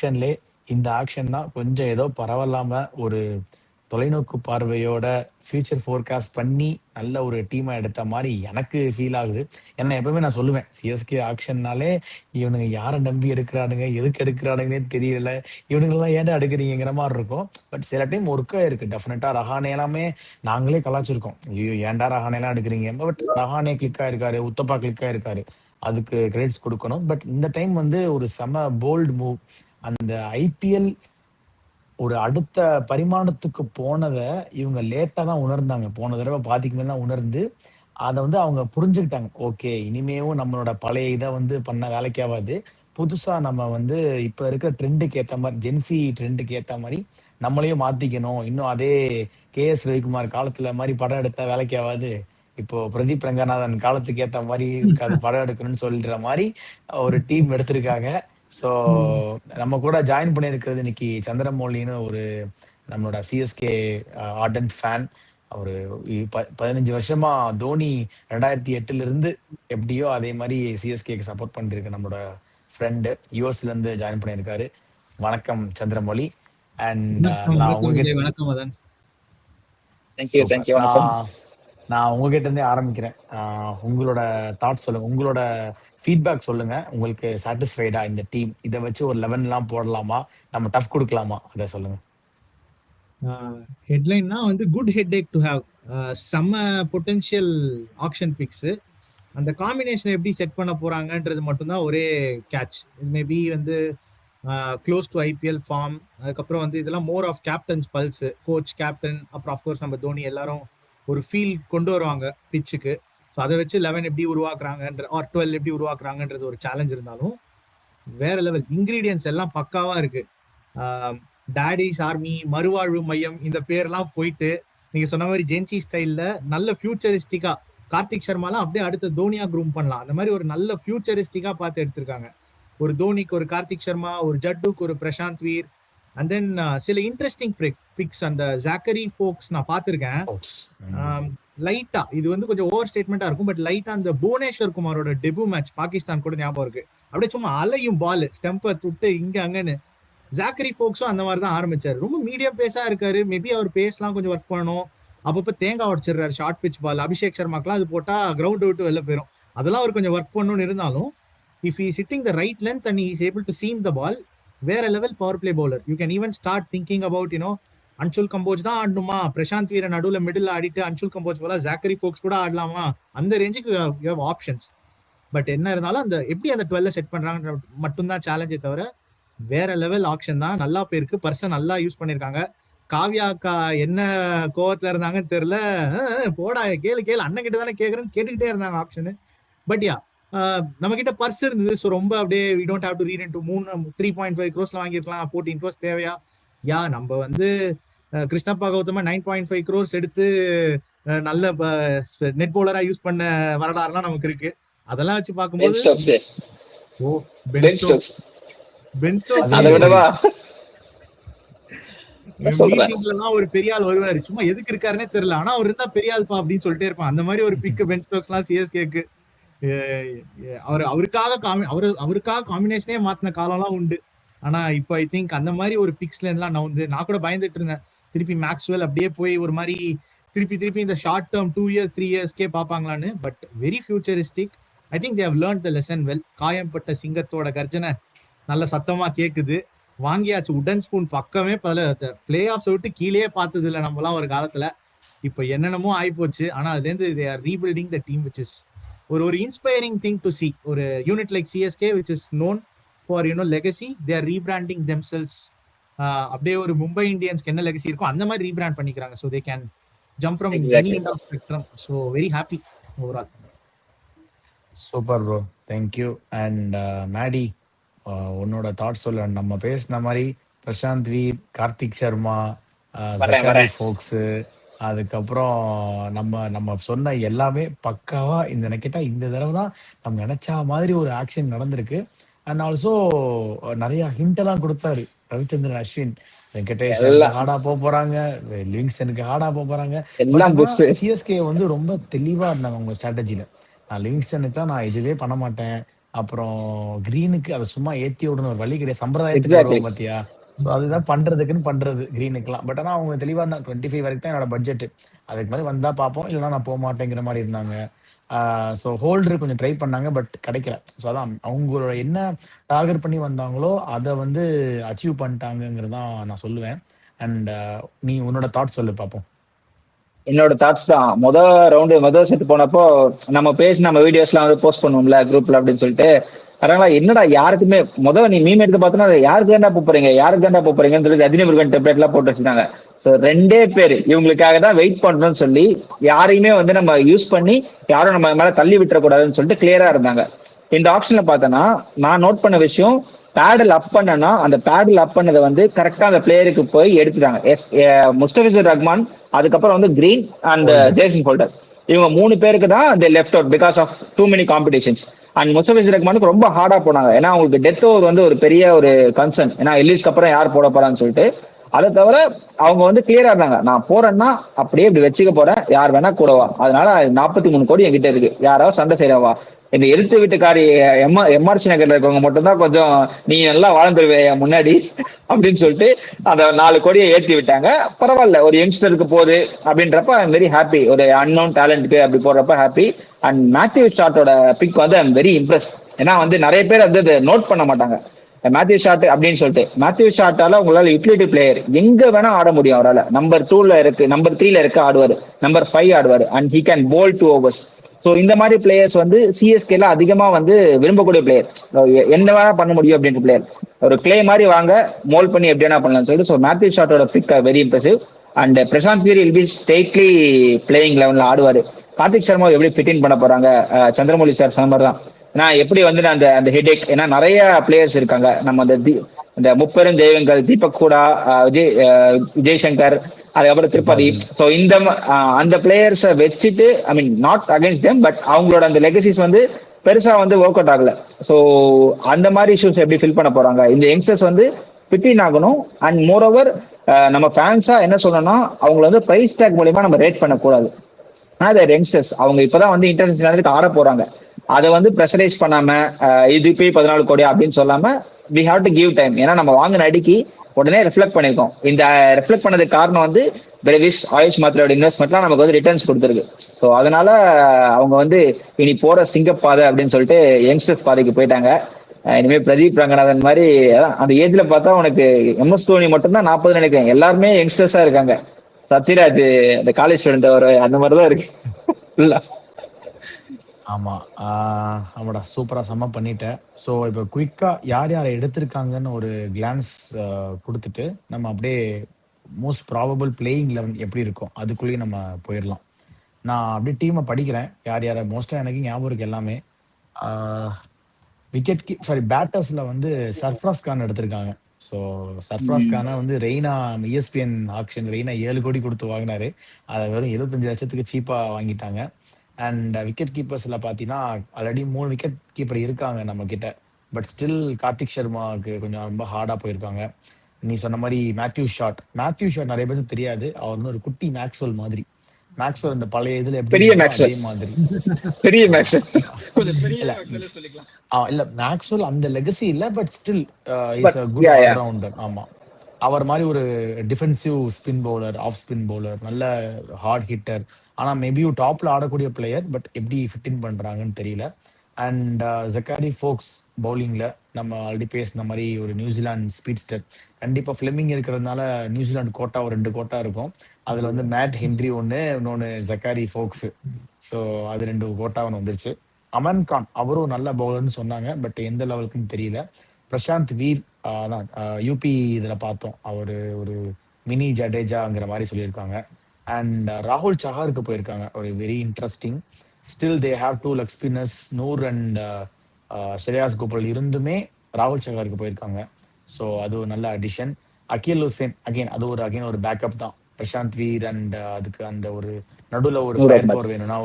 ஆக்ஷன்லே இந்த ஆக்ஷன் தான் கொஞ்சம் ஏதோ பரவாயில்லாம ஒரு தொலைநோக்கு பார்வையோட ஃபியூச்சர் ஃபோர்காஸ்ட் பண்ணி நல்ல ஒரு டீமா எடுத்த மாதிரி எனக்கு ஃபீல் ஆகுது. ஏன்னா எப்பவுமே நான் சொல்லுவேன், சிஎஸ்கே ஆக்ஷன்னாலே இவனுங்க யாரை நம்பி எடுக்கிறானுங்க, எதுக்கு எடுக்கிறானுங்கன்னே தெரியல, இவனுங்கெல்லாம் ஏன்டா எடுக்கிறீங்கிற மாதிரி இருக்கும். பட் சில டைம் ஒர்க் ஆயிருக்கு டெஃபினட்டா. ரஹானே எல்லாமே நாங்களே கலாச்சிருக்கோம், ஐயோ ஏன்டா ரஹானே எல்லாம் எடுக்கிறீங்க. பட் ரஹானே கிளிக் ஆயிருக்காரு, உத்தப்பா கிளிக் ஆயிருக்காரு, அதுக்கு கிரெடிட்ஸ் கொடுக்கணும். பட் இந்த டைம் வந்து ஒரு செம போல்டு மூவ். அந்த ஐபிஎல் ஒரு அடுத்த பரிமாணத்துக்கு போனதை இவங்க லேட்டா தான் உணர்ந்தாங்க. போன தடவை பாதிக்கு மேல தான் உணர்ந்து அதை வந்து அவங்க புரிஞ்சுக்கிட்டாங்க. ஓகே, இனிமேவும் நம்மளோட பழைய இதை வந்து பண்ண வேலைக்காவாது, புதுசா நம்ம வந்து இப்ப இருக்க ட்ரெண்டுக்கு ஏத்த மாதிரி, ஜென்சி ட்ரெண்டுக்கு ஏத்த மாதிரி நம்மளையும் மாத்திக்கணும். இன்னும் அதே கேஎஸ் ரவிக்குமார் காலத்துல மாதிரி படம் எடுத்த வேலைக்காவாது, இப்போ பிரதீப் ரங்கநாதன் காலத்துக்கு ஏத்த மாதிரி இருக்காது படம் எடுக்கணும்னு சொல்ற மாதிரி ஒரு டீம் எடுத்திருக்காங்க. ஸோ நம்ம கூட ஜாயின் பண்ணியிருக்கிறது இன்னைக்கு சந்திரமௌலின்னு ஒரு நம்மளோட சிஎஸ்கே ஆர்டன்ட் ஃபேன். ஒரு 15 வருஷமா தோனி 2008 இருந்து எப்படியோ அதே மாதிரி சிஎஸ்கேக்கு சப்போர்ட் பண்ணிருக்கு நம்மளோட ஃப்ரெண்டு. யூஎஸ்ல இருந்து ஜாயின் பண்ணியிருக்காரு. வணக்கம் சந்திரமௌலி. அண்ட் நான் உங்ககிட்ட வணக்கம் மதன். நான் உங்ககிட்ட இருந்தே ஆரம்பிக்கிறேன். உங்களோட தாட்ஸ் சொல்லுங்க, உங்களோட ஃபீட்பேக் சொல்லுங்க. உங்களுக்கு சாட்டிஸ்ஃபைடா இந்த டீம்? இதை வச்சு ஒரு 11 எல்லாம் போடலாமா, நம்ம டஃப் கொடுக்கலாமா, அதை சொல்லுங்க. ஹெட்லைன்னா வந்து குட் ஹெட்டேக் டு ஹேவ், செம்ம பொட்டன்ஷியல் ஆக்ஷன் பிக்ஸ். அந்த காம்பினேஷன் எப்படி செட் பண்ண போறாங்கன்றது மட்டும்தான் ஒரே கேட்ச். மேபி வந்து க்ளோஸ் டு ஐபிஎல் ஃபார்ம், அதுக்கப்புறம் வந்து இதெல்லாம் more of captains pulse, coach captain, அப்புறம் அஃப்கோர்ஸ் நம்ம தோனி எல்லாரும் ஒரு ஃபீல் கொண்டு வருவாங்க பிச்சுக்கு. ஸோ அதை வச்சு 11 எப்படி உருவாக்குறாங்கன்ற ஆர் 12 எப்படி உருவாக்குறாங்கன்றது ஒரு சேலஞ்ச் இருந்தாலும் வேற லெவல். இன்கிரீடியன்ஸ் எல்லாம் பக்காவா இருக்கு. டாடிஸ் ஆர்மி, மறுவாழ்வு மையம், இந்த பேர்லாம் போயிட்டு நீங்க சொன்ன மாதிரி ஜென்சி ஸ்டைல்ல நல்ல ஃபியூச்சரிஸ்டிக்கா, கார்த்திக் சர்மாலாம் அப்படியே அடுத்த தோனியா க்ரூம் பண்ணலாம், அந்த மாதிரி ஒரு நல்ல ஃபியூச்சரிஸ்டிக்கா பார்த்து எடுத்திருக்காங்க. ஒரு தோனிக்கு ஒரு கார்த்திக் சர்மா, ஒரு ஜட்டுக்கு ஒரு பிரசாந்த் வீர், அண்ட் தென் சில இன்ட்ரெஸ்டிங் பிக்ஸ். அந்த ஜாக்கரி ஃபோக்ஸ் நான் பார்த்துருக்கேன். லைட்டா இது வந்து கொஞ்சம் ஓவர் ஸ்டேட்மெண்டா இருக்கும், பட் லைட்டா அந்த புவனேஸ்வர் குமாரோட டெபு மேட்ச் பாகிஸ்தான் கூட ஞாபகம் இருக்கு. அப்படியே சும்மா அலையும் பால் ஸ்டெம்பை துட்டு இங்க அங்கன்னு. ஜாக்கரி ஃபோக்ஸும் அந்த மாதிரி தான் ஆரம்பிச்சாரு. ரொம்ப மீடியம் பேஸா இருக்காரு. மேபி அவர் பேஸ்லாம் கொஞ்சம் ஒர்க் பண்ணணும். அப்பப்போ தேங்காய் உடச்சிடுறாரு ஷார்ட் பிச் பால். அபிஷேக் சர்மாக்கெல்லாம் அது போட்டா கிரவுண்ட் விட்டு வெளில போயிடும். அதெல்லாம் அவர் கொஞ்சம் ஒர்க் பண்ணணும்னு இருந்தாலும், if he sitting the right length and he is able to seam the ball, வேற level power play bowler. You can even start thinking about Anshul Kamboj தான் ஆடணுமா, பிரசாந்த் வீர நடுவுல மிடில் ஆடிட்டு அன்சுல் கம்போஜ் போல ஜாக்கரி ஃபோக்ஸ் கூட ஆடலாமா, அந்த ரேஞ்சுக்கு யூ ஹேவ் ஆப்ஷன்ஸ். பட் என்ன இருந்தாலும் அந்த எப்படி அந்த 12 செட் பண்றாங்க மட்டும்தான் சேலஞ்சே தவிர வேற லெவல் ஆப்ஷன் தான். நல்லா போயிருக்கு, பர்சன் நல்லா யூஸ் பண்ணிருக்காங்க. காவ்யா அக்கா என்ன கோவத்துல இருந்தாங்கன்னு தெரியல, போடா கேளு அண்ணன் கிட்ட தானே கேட்கறேன்னு கேட்டுக்கிட்டே இருந்தாங்க ஆப்ஷனு. பட் யா, நம்ம கிட்ட பர்ஸ் இருந்தது. ஸோ ரொம்ப அப்படியே we don't have to read into 3.5 crores வாங்கிருக்கலாம், 14 crores தேவையா? யா, நம்ம வந்து கிருஷ்ணப்பா கௌதமா 9.5 crores எடுத்து நல்ல நெட் பவுலரா யூஸ் பண்ண வரலாறுலாம் நமக்கு இருக்கு. அதெல்லாம் வச்சு பார்க்கும்போது மீட்டிங்லாம் ஒரு பெரிய ஆள் வருவாரு, சும்மா எதுக்கு இருக்காருன்னே தெரியல, ஆனா அவர் இருந்தா பெரிய ஆள்பா அப்படின்னு சொல்லிட்டே இருப்பான். அந்த மாதிரி ஒரு பிக் பென் ஸ்டோக்ஸ் எல்லாம் சிஎஸ்கேக்கு. அவருக்காக காம்பினேஷனே மாத்தின காலம்லாம் உண்டு. ஆனா இப்போ ஐ திங்க் அந்த மாதிரி ஒரு பிக்ஸ்ல இருந்தெல்லாம் நான் கூட பயந்துட்டு இருந்தேன், திருப்பி மேக்ஸ்வெல் அப்படியே போய் ஒரு மாதிரி திருப்பி இந்த ஷார்ட் டேர்ம் 2 years 3 yearsக்கே பார்ப்பாங்களான்னு. But very futuristic. I think they have learnt the lesson well. காயம்பட்ட சிங்கத்தோட கர்ஜனை நல்ல சத்தமா கேக்குது. வாங்கியாச்சு உடன் ஸ்பூன் பக்கமே பிளே ஆஃப்ஸ் விட்டு கீழே பார்த்தது இல்லை நம்மலாம் ஒரு காலத்துல. இப்போ என்னென்னமோ ஆயிப்போச்சு. ஆனா அதுலேருந்து they are rebuilding the team, which is ஒரு இன்ஸ்பைரிங் திங் டு சி. ஒரு unit like CSK which is known for legacy, they are rebranding themselves. அப்படியே ஒரு மும்பை இந்தியன்ஸ்க்கு என்ன லெகசி இருக்கோ அந்த மாதிரி ரீபிராண்ட் பண்ணிக்கிறாங்க. So they can jump from any end of spectrum. So very happy overall. Super bro, thank you. And Maddy, உன்னோட thoughts சொல்ல. நம்ம பேசின மாதிரி பிரசாந்த் வீர், கார்த்திக் சர்மா, ஜக்காரி ஃபோக்ஸ், அதுக்கப்புறம் நம்ம சொன்ன எல்லாமே பக்காவா இந்த கேட்டா இந்த தடவை தான் நம்ம நினைச்ச மாதிரி ஒரு ஆக்ஷன் நடந்திருக்கு. அண்ட் ஆல்சோ நிறைய ஹிண்ட் எல்லாம் கொடுத்தாரு ரவிச்சந்திரன் அஸ்வின். வெங்கடேஷ் ஹார்டா போறாங்க, லிவிங்ஸ்டனுக்கு ஹார்டா போறாங்க. சிஎஸ்கே வந்து ரொம்ப தெளிவா இருந்தாங்க உங்க ஸ்ட்ராட்டஜில. நான் லிவிங்ஸ்டனுக்கு நான் இதுவே பண்ண மாட்டேன், அப்புறம் கிரீனுக்கு அதை சும்மா ஏத்தி விடணும், ஒரு வழி கிடையாது. சம்பிரதாயத்துக்கு எக்ஸாக்ட்லி. வருவோம் பாத்தியா? ஸோ அதுதான் பண்றதுக்குன்னு பண்றது கிரீனுக்குலாம். பட் ஆனா அவங்க தெளிவா இருந்தாங்க, 25 வரைக்கும் தான் என்னோட பட்ஜெட், அதுக்கு மாதிரி வந்தா பார்ப்போம், இல்லைன்னா நான் போக மாட்டேங்கிற மாதிரி இருந்தாங்க. ஸோ ஹோல்டர் கொஞ்சம் ட்ரை பண்ணாங்க, பட் கிடைக்கல. ஸோ அதான் அவங்களோட என்ன டார்கெட் பண்ணி வந்தாங்களோ அதை வந்து அச்சீவ் பண்ணிட்டாங்கிறது தான் நான் சொல்லுவேன். அண்ட் நீ உன்னோட தாட் சொல்லு பார்ப்போம். என்னோட தாட்ஸ் தான், முதல் செட் போனப்போ நம்ம பேசி நம்ம வீடியோஸ்லாம் வந்து போஸ்ட் பண்ணுவோம்ல குரூப்ல அப்படின்னு சொல்லிட்டு, அதனால என்னடா யாருக்குமே நீ மீம் எடுத்து பார்த்தோன்னா யாருக்கு தாண்டா போறீங்க, யாருக்கு தாண்டா போறீங்கன்னு சொல்லி ரஜினி முருகன் டெப்ளேட் எல்லாம் போட்டு வச்சிருக்காங்க. ஸோ 2 பேர் இவங்களுக்காக தான் வெயிட் பண்றோம்னு சொல்லி யாரையுமே வந்து நம்ம யூஸ் பண்ணி யாரும் நம்ம மேல தள்ளி விட்டுறக்கூடாதுன்னு சொல்லிட்டு கிளியரா இருந்தாங்க. இந்த ஆப்ஷன்ல பார்த்தோன்னா நான் நோட் பண்ண விஷயம், பேடல் அப் பண்ணனா அந்த பேடல் அப் பண்ணதை வந்து கரெக்டா அந்த பிளேயருக்கு போய் எடுத்துட்டாங்க. முஸ்தபிசுர் ரஹ்மான், அதுக்கப்புறம் வந்து கிரீன் அண்ட் ஜேசன் ஹோல்டர், இவங்க 3 பேருக்கு தான் அந்த left out because of too many competitions. And Mustafizur ரஹ்மானுக்கு ரொம்ப ஹார்டா போனாங்க, ஏன்னா அவங்களுக்கு டெத் ஓவர் வந்து ஒரு பெரிய ஒரு கன்சர்ன், ஏன்னா எல்லிஸ்க்கு அப்புறம் யார் போட போறான்னு சொல்லிட்டு. அதை தவிர அவங்க வந்து கிளியரா இருந்தாங்க, நான் போறேன்னா அப்படியே இப்படி வச்சுக்க போறேன், யார் வேணா கூடவா, அதனால 43 கோடி என்கிட்ட இருக்கு, யாராவது சண்டை செய்யறவா. இந்த எழுத்து வீட்டுக்காரி எம்ஆர்சி நகர்ல இருக்கவங்க மட்டும்தான் கொஞ்சம் நீ நல்லா வாழ்ந்துருவே முன்னாடி அப்படின்னு சொல்லிட்டு அந்த 4 கோடியை ஏற்றி விட்டாங்க. பரவாயில்ல, ஒரு யங்ஸ்டருக்கு போகுது அப்படின்றப்ப ஐம் வெரி ஹாப்பி, ஒரு அன்னோன் டேலண்ட்க்கு அப்படி போடுறப்ப ஹாப்பி. அண்ட் மேத்யூ ஷாட்டோட பிக் வந்து ஐம் வெரி இம்ப்ரெஸ், ஏன்னா வந்து நிறைய பேர் வந்து நோட் பண்ண மாட்டாங்க மேத்யூ ஷாட் அப்படின்னு சொல்லிட்டு. மேத்யூ ஷாட்டால உங்களால யூட்டிலிட்டி பிளேயர் எங்க வேணா ஆட முடியும் அவரால். நம்பர் 2ல இருக்கு, நம்பர் 3ல இருக்கு ஆடுவார், நம்பர் 5 ஆடுவார், and he can pole 2 overs. So இந்த மாதிரி பிளேயர்ஸ் வந்து சிஎஸ்கேல அதிகமா வந்து விரும்பக்கூடிய பிளேயர், என்ன வேணா பண்ண முடியும் அப்படின்ற பிளேயர். ஒரு கிளே மாதிரி வாங்க, மோல் பண்ணி எப்படி வேணா பண்ணலாம்னு சொல்லிட்டு. ஸோ மேத்யூ ஷாட்டோட pick very impressive. And Prashant Veer will be stately playing லெவன்ல ஆடுவார். கார்த்திக் சர்மா எப்படி ஃபிட் இன் பண்ண போறாங்க, சந்திரமௌலி சார் சொன்ன மாதிரி தான். நான் எப்படி வந்து அந்த அந்த ஹெடேக், ஏன்னா நிறைய பிளேயர்ஸ் இருக்காங்க, நம்ம அந்த முப்பெரும் தெய்வங்கள், தீபக் கூடா, விஜய் சங்கர், அதுக்கப்புறம் திருப்பதி. ஸோ இந்த அந்த பிளேயர்ஸை வச்சுட்டு, I mean not against them, but அவங்களோட அந்த லெகசிஸ் வந்து பெருசா வந்து ஒர்க் அவுட் ஆகல. ஸோ அந்த மாதிரி இஷ்யூஸ் எப்படி ஃபில் பண்ண போறாங்க, இந்த யங்ஸ்டர்ஸ் வந்து ஃபிட் ஆகணும். அண்ட் மோர் ஓவர் நம்ம ஃபேன்ஸா என்ன சொல்லணும்னா, அவங்களை வந்து பிரைஸ் டேக் மூலியமா நம்ம ரேட் பண்ணக்கூடாது. யங்ஸ்டர்ஸ் அவங்க இப்பதான் வந்து இன்டர்நேஷனல் ஆட போறாங்க, அதை வந்து ப்ரெஷரைஸ் பண்ணாம இது போய் 14 கோடி அப்படின்னு சொல்லாம we have to give time. ஏன்னா நம்ம வாங்கின அடிக்கு உடனே ரிஃப்ளெக்ட் பண்ணிருக்கோம். இந்த ரிஃப்ளெக்ட் பண்ணதுக்கு காரணம் வந்து பிரெவிஸ், ஆயுஷ் மாத்திரோட இன்வெஸ்ட்மெண்ட்லாம் நமக்கு வந்து ரிட்டர்ன்ஸ் கொடுத்துருக்கு. ஸோ அதனால அவங்க வந்து இனி போற சிங்கப்பாதை அப்படின்னு சொல்லிட்டு யங்ஸ்டர்ஸ் பாதைக்கு போயிட்டாங்க. இனிமே பிரதீப் ரங்கநாதன் மாதிரி அந்த ஏஜ்ல பார்த்தா உனக்கு எம்எஸ் தோனி மட்டும்தான் 40 நினைக்கிறேன், எல்லாருமே யங்ஸ்டர்ஸா இருக்காங்க. சத்யராஜ் அந்த காலேஜ் ஸ்டூடெண்ட் ஒரு அந்த மாதிரிதான் இருக்கு. ஆமா, ஆமாடா, சூப்பரா சம்ம பண்ணிட்டேன். ஸோ இப்போ குயிக்கா யார் யாரை எடுத்திருக்காங்கன்னு ஒரு கிளான்ஸ் கொடுத்துட்டு நம்ம அப்படியே மோஸ்ட் ப்ராபபிள் பிளேயிங் லெவன் எப்படி இருக்கும் அதுக்குள்ளேயே நம்ம போயிடலாம். நான் அப்படியே டீமை படிக்கிறேன், யார் யாரை மோஸ்டா எனக்கு ஞாபகம் இருக்கு எல்லாமே. பேட்டர்ஸ்ல வந்து சர்ஃப்ராஸ் கான் எடுத்திருக்காங்க. ஸோ சர்ஃப்ராஸ் கானை வந்து ரெய்னா ESPN ஆக்ஷன் ரெய்னா 7 கோடி கொடுத்து வாங்கினாரு, அதை வெறும் 75 லட்சத்துக்கு சீப்பா வாங்கிட்டாங்க. அண்ட் விக்கெட் கீப்பர்ஸ்ல பாத்தீங்கன்னா ஆல்ரெடி 3 விக்கெட் கீப்பர் இருக்காங்க நம்ம கிட்ட, பட் ஸ்டில் கார்த்திக் சர்மாவுக்கு கொஞ்சம் ரொம்ப ஹார்டா போயிருக்காங்க. நீ சொன்ன மாதிரி மேத்யூ ஷாட் நிறைய பேருக்கு தெரியாது, அவர் வந்து ஒரு குட்டி மேக்ஸ்வெல் மாதிரி. மேக்ஸ்வெல் இந்த பழைய இதுல எப்படி அதே மாதிரி பெரிய மேக்ஸ்வெல் இல்ல, மேக்ஸ்வெல் அந்த லெகசி இல்ல, but still is a good allrounder. ஆமா, அவர் மாதிரி ஒரு defensive spin bowler, off spin bowler, நல்ல ஹார்ட் ஹிட்டர். ஆனா மேபி டாப்ல ஆடக்கூடிய பிளேயர், பட் எப்படி ஃபிட் இன் பண்றாங்கன்னு தெரியல. அண்ட் ஜக்காரி ஃபோக்ஸ் பவுலிங்ல நம்ம ஆல்ரெடி பேசின மாதிரி ஒரு நியூசிலாந்து ஸ்பீட்ஸ்டர். கண்டிப்பா ஃபிளெமிங் இருக்கிறதுனால நியூசிலாந்து கோட்டா ஒரு 2 கோட்டா இருக்கும், அதுல வந்து மேட் ஹென்ரி ஒன்னு, இன்னொன்னு ஜக்காரி ஃபோக்ஸ். ஸோ அது 2 கோட்டா ஒன்று வந்துருச்சு. அமன் கான் அவரும் நல்ல பவுலர்னு சொன்னாங்க, பட் எந்த லெவலுக்குன்னு தெரியல. பிரசாந்த் வீர் தான் யூபி இதுல பார்த்தோம், அவரு ஒரு மினி ஜடேஜாங்கிற மாதிரி சொல்லியிருக்காங்க. அண்ட் ராகுல் சஹாருக்கு போயிருக்காங்க, ஒரு very interesting. Still they have 2 leg spinners, Noor and Shreyas Gopal இருந்துமே ராகுல் சஹாருக்கு போயிருக்காங்க. ஸோ அது ஒரு நல்ல அடிஷன். அகில் ஹுசேன் அது ஒரு பேக்கப் தான். பிரசாந்த் வீர் அண்ட் அதுக்கு அந்த ஒரு நடுவில் ஒரு ஃபயர் பவர் வேணும்னா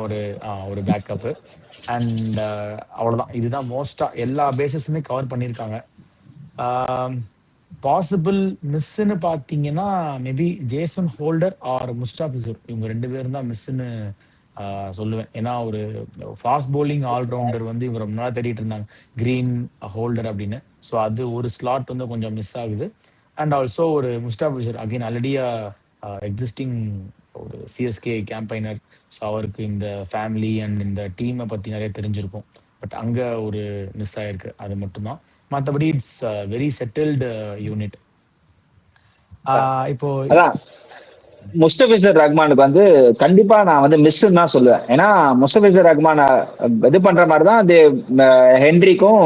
ஒரு பேக்கப். அண்ட் அவ்வளோதான், இதுதான் மோஸ்டா எல்லா பேசஸுமே கவர் பண்ணியிருக்காங்க. பாசிபிள் மிஸ்ன்னு பார்த்தீங்கன்னா மேபி ஜேசன் ஹோல்டர் ஆர் முஸ்டாபிசர், இவங்க 2 பேரும் தான் மிஸ்ன்னு சொல்லுவேன். ஏன்னா ஒரு ஃபாஸ்ட் bowling ஆல்ரவுண்டர் வந்து இவங்க ரொம்ப நாளா தேடிட்டு இருந்தாங்க. கிரீன் ஹோல்டர் அப்படின்னு. ஸோ அது ஒரு ஸ்லாட் வந்து கொஞ்சம் மிஸ் ஆகுது. அண்ட் ஆல்சோ ஒரு முஸ்டாபிசர் அகைன் ஆல்ரெடி எக்ஸிஸ்டிங் ஒரு சிஎஸ்கே கேம்பைனர். ஸோ அவருக்கு இந்த ஃபேமிலி அண்ட் இந்த டீமை பற்றி நிறைய தெரிஞ்சிருக்கும். பட் அங்கே ஒரு மிஸ் ஆயிருக்கு. அது மட்டும்தான். மற்றபடி இட்ஸ் வெரி செட்டில்டு யூனிட். இப்போ அதான் முஸ்டபிசர் ரஹ்மானுக்கு வந்து கண்டிப்பா நான் வந்து மிஸ்ன்னு தான் சொல்லுவேன். ஏன்னா முஸ்டபிசர் ரஹ்மான் இது பண்ற மாதிரி தான் அது ஹென்ரிக்கும்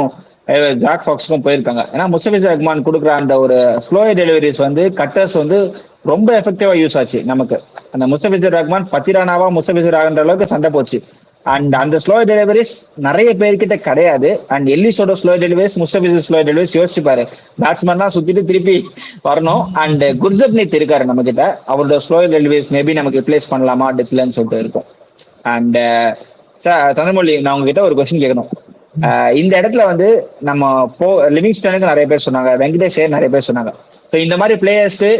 ஜாக் ஃபாக்ஸ்க்கும் போயிருக்காங்க. ஏன்னா முஸ்டபிசர் ரஹ்மான் கொடுக்குற அந்த ஒரு ஸ்லோ டெலிவரிஸ் வந்து கட்டர்ஸ் வந்து ரொம்ப எஃபெக்டிவா யூஸ் ஆச்சு நமக்கு. அந்த முஸ்டபிசர் ரஹ்மான் பத்திரானாவா முஸ்டபிசர் ஆகின்ற அளவுக்கு சண்டை போச்சு. அண்ட் அந்த ஸ்லோ டெலிவரிஸ் நிறைய பேர்கிட்ட கிடையாது. அண்ட் எல்லிஸோட slow deliveries, Mustafizur slow deliveries யோசிச்சு பாரு. பேட்ஸ்மேன் தான் சுத்திட்டு திருப்பி வரணும். அண்ட் குர்ஜப்னீத் இருக்காரு நம்ம கிட்ட, அவரோட ஸ்லோ டெலிவரிஸ் மேபி நமக்கு ரிப்ளேஸ் பண்ணலாமா டெத்லன்னு சொல்லிட்டு இருக்கும். அண்ட் சந்திரமொழி, நான் உங்ககிட்ட ஒரு கொஸ்டின் கேட்கணும். இந்த இடத்துல வந்து நம்ம லிவிங்ஸ்டனுக்கு நிறைய பேர் சொன்னாங்க, வெங்கடேஷ் நிறைய பேர் சொன்னாங்க. ஸோ இந்த மாதிரி பிளேயர்ஸ்க்கு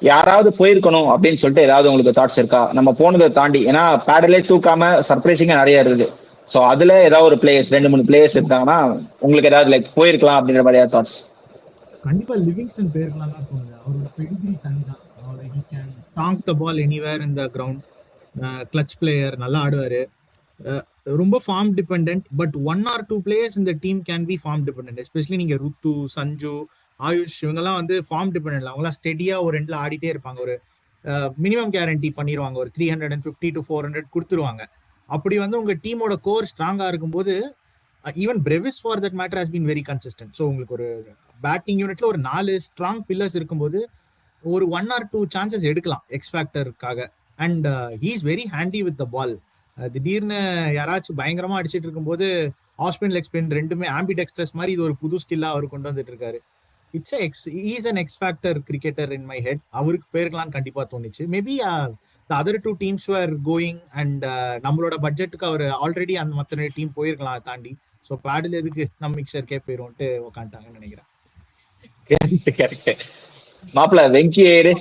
யாராவது போயிருக்கணும் அப்படின்னு சொல்லிட்டு ஏதாவது உங்களுக்கு தாட்ஸ் இருக்கா? நம்ம போனதை தாண்டி, ஏன்னா பேடலே தூக்காம சர்ப்ரைசிங்கா நிறைய இருக்குது. ஸோ அதுல ஏதாவது ஒரு பிளேயர்ஸ் 2-3 பிளேயர்ஸ் இருக்காங்கன்னா உங்களுக்கு ஏதாவது லைக் போயிருக்கலாம் அப்படின்ற மாதிரி தாட்ஸ்? கண்டிப்பா லிவிங்ஸ்டன் போயிருக்கலாம் தான் தோணுது. அவரோட பெடிகிரி தனி தான். அவர் he can tonk the ball anywhere in the ground. Clutch player, நல்லா ஆடுவாரு. ரொம்ப form depend. But 1 or 2 players இந்த team can be form depend. Especially நீங்க ருத்து, சஞ்சு, ஆயுஷ் இவங்கெல்லாம் வந்து ஃபார்ம் டிபெண்ட். அவங்களாம் ஸ்டெடியா ஒரு ரெண்டுல ஆடிட்டே இருப்பாங்க. ஒரு மினிமம் கேரண்டி பண்ணிடுவாங்க. ஒரு 350 to 400 கொடுத்துருவாங்க. அப்படி வந்து உங்க டீமோட கோர் ஸ்ட்ராங்கா இருக்கும்போது, even Brevis for that matter has been very consistent. So உங்களுக்கு ஒரு பேட்டிங் யூனிட்ல ஒரு 4 ஸ்ட்ராங் பில்லர்ஸ் இருக்கும்போது ஒரு 1 or 2 சான்சஸ் எடுக்கலாம் எக்ஸ் ஃபேக்டருக்காக. And he is very handy with the ball. திடீர்னு யாராச்சும் பயங்கரமா அடிச்சிட்டு இருக்கும்போது ஆஃப் ஸ்பின், லெக் ஸ்பின் ரெண்டுமே ஆம்பிடெக்ஸ்ட்ரஸ் மாதிரி இது ஒரு புது ஸ்கில்லா அவர் கொண்டு வந்துட்டு இருக்காரு. Is an X factor cricketer in my head. அவருக்கு பேருக்கலாம்னு கண்டிப்பா தோணுச்சு. Maybe the other 2 teams were going and நம்மளோட பட்ஜெட்டுக்கு அவர் ஆல்ரெடி அந்த மற்ற டீம் போயிருக்கலாம் தாண்டி. ஸோ பேடில் எதுக்கு நம்ம மிக்சருக்கே போயிரும்ட்டு உட்காந்துட்டாங்கன்னு நினைக்கிறேன். மாப்பிள்ள வெங்கியேரு,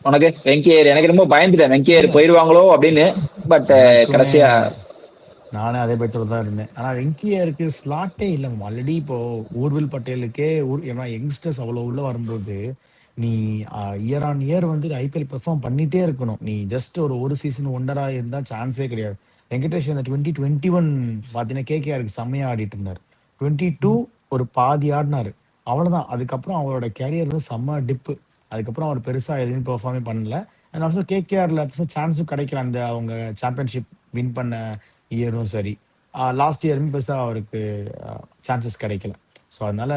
உனக்கு வெங்கியேரு எனக்கு ரொம்ப பயந்துட்டேன் வெங்கியேரு போயிருவாங்களோ அப்படின்னு. பட் கடைசியா நானே அதே பட்சத்துல தான் இருந்தேன். ஆனா வெங்கியருக்கு ஸ்லாட்டே இல்லை. ஆல்ரெடி இப்போ ஊர்வில் பட்டேலுக்கே ஏன்னா யங்ஸ்டர்ஸ் அவ்வளவு உள்ள வரும்போது நீ இயர் ஆன் இயர் வந்து ஐபிஎல் பெர்ஃபார்ம் பண்ணிட்டே இருக்கணும். நீ ஜஸ்ட் ஒரு சீசன் ஒண்டரா இருந்தா சான்ஸே கிடையாது. வெங்கடேஷ் அந்த 2021 பாத்தீங்கன்னா கேகேஆருக்கு செம்மையா ஆடிட்டு இருந்தார். 22 ஒரு பாதி ஆடினாரு, அவ்வளவுதான். அதுக்கப்புறம் அவரோட கேரியர் வந்து செம்ம டிப்பு. அதுக்கப்புறம் அவர் பெருசா எதுவுமே பெர்ஃபார்மே பண்ணல. அண்ட் ஆல்சோ கேகேஆர்ல சான்ஸும் கிடைக்கல. அந்த அவங்க சாம்பியன்ஷிப் வின் பண்ண இயரும் சரி, லாஸ்ட் இயருமே பெருசா அவருக்கு சான்சஸ் கிடைக்கல. ஸோ அதனால